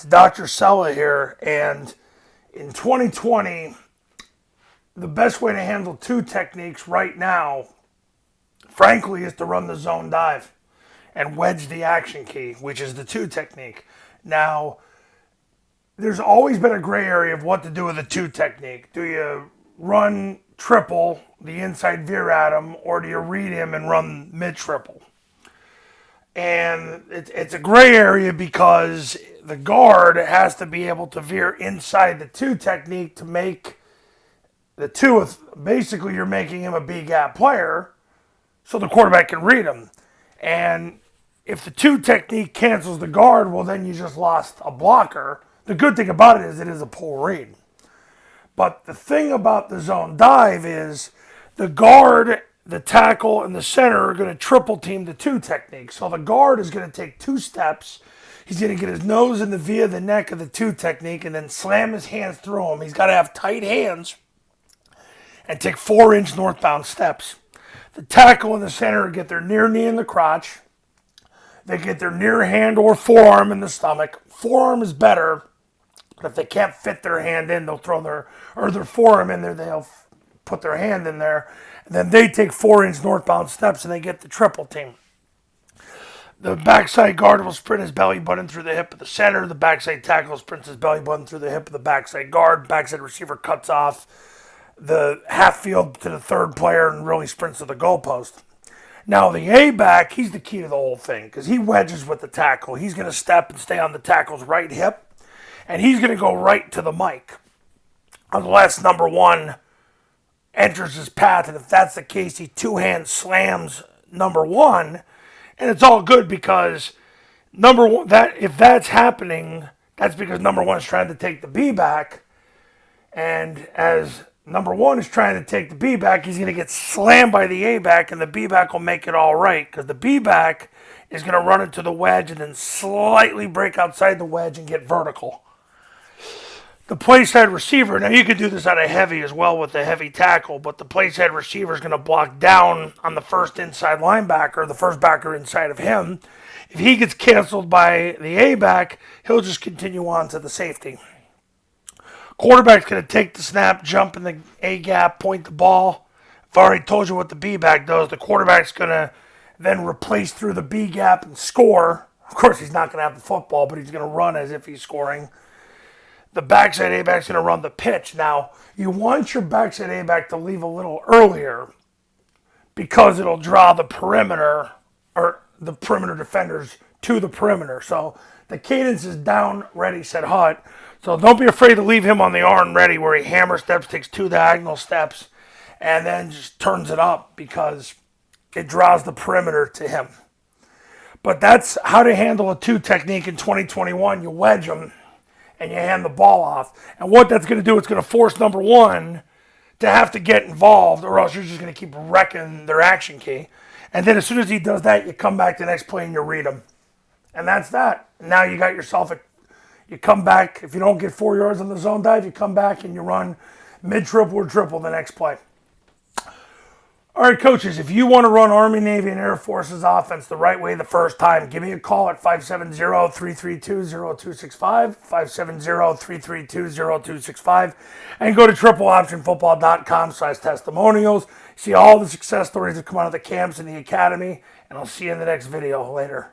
It's Dr. Sella here, and in 2020, the best way to handle two techniques right now, frankly, is to run the zone dive and wedge the action key, which is the two technique. Now, there's always been a gray area of what to do with the two technique. Do you run triple, the inside veer at him, or do you read him and run mid triple? And it's a gray area because the guard has to be able to veer inside the two technique to make the two. Basically, you're making him a B gap player so the quarterback can read him. And if the two technique cancels the guard, well, then you just lost a blocker. The good thing about it is a pull read. But the thing about the zone dive is the guard, the tackle, and the center are going to triple team the two technique. So the guard is going to take two steps. He's going to get his nose in the V of the neck of the two technique and then slam his hands through him. He's got to have tight hands and take 4-inch northbound steps. The tackle and the center get their near knee in the crotch. They get their near hand or forearm in the stomach. Forearm is better. But if they can't fit their hand in, they'll throw their forearm in there. They'll put their hand in there. And then they take 4-inch northbound steps and they get the triple team. The backside guard will sprint his belly button through the hip of the center. The backside tackle sprints his belly button through the hip of the backside guard. Backside receiver cuts off the half field to the third player and really sprints to the goalpost. Now the A-back, he's the key to the whole thing because he wedges with the tackle. He's going to step and stay on the tackle's right hip, and he's going to go right to the mic unless number one enters his path. And if that's the case, he two-hand slams number one, and it's all good because number one, that if that's happening, that's because number one is trying to take the B back, and as number one is trying to take the B back, he's going to get slammed by the A back, and the B back will make it all right because the B back is going to run into the wedge and then slightly break outside the wedge and get vertical. The play side receiver, now you could do this out of heavy as well with the heavy tackle, but the play side receiver is going to block down on the first inside linebacker, the first backer inside of him. If he gets canceled by the A back, he'll just continue on to the safety. Quarterback's going to take the snap, jump in the A gap, point the ball. I've already told you what the B back does. The quarterback's going to then replace through the B gap and score. Of course, he's not going to have the football, but he's going to run as if he's scoring. The backside A-back's going to run the pitch. Now, you want your backside A-back to leave a little earlier because it'll draw the perimeter or the perimeter defenders to the perimeter. So the cadence is down, ready, set, hut. So don't be afraid to leave him on the arm ready where he hammer steps, takes two diagonal steps, and then just turns it up because it draws the perimeter to him. But that's how to handle a two technique in 2021. You wedge them and you hand the ball off. And what that's going to do, it's going to force number one to have to get involved, or else you're just going to keep wrecking their action key. And then as soon as he does that, you come back to the next play and you read him. And that's that. Now you got yourself you come back. If you don't get 4 yards on the zone dive, you come back and you run mid-triple or triple the next play. All right, coaches, if you want to run Army, Navy, and Air Force's offense the right way the first time, give me a call at 570-332-0265, 570-332-0265, and go to tripleoptionfootball.com/testimonials. See all the success stories that come out of the camps and the academy, and I'll see you in the next video. Later.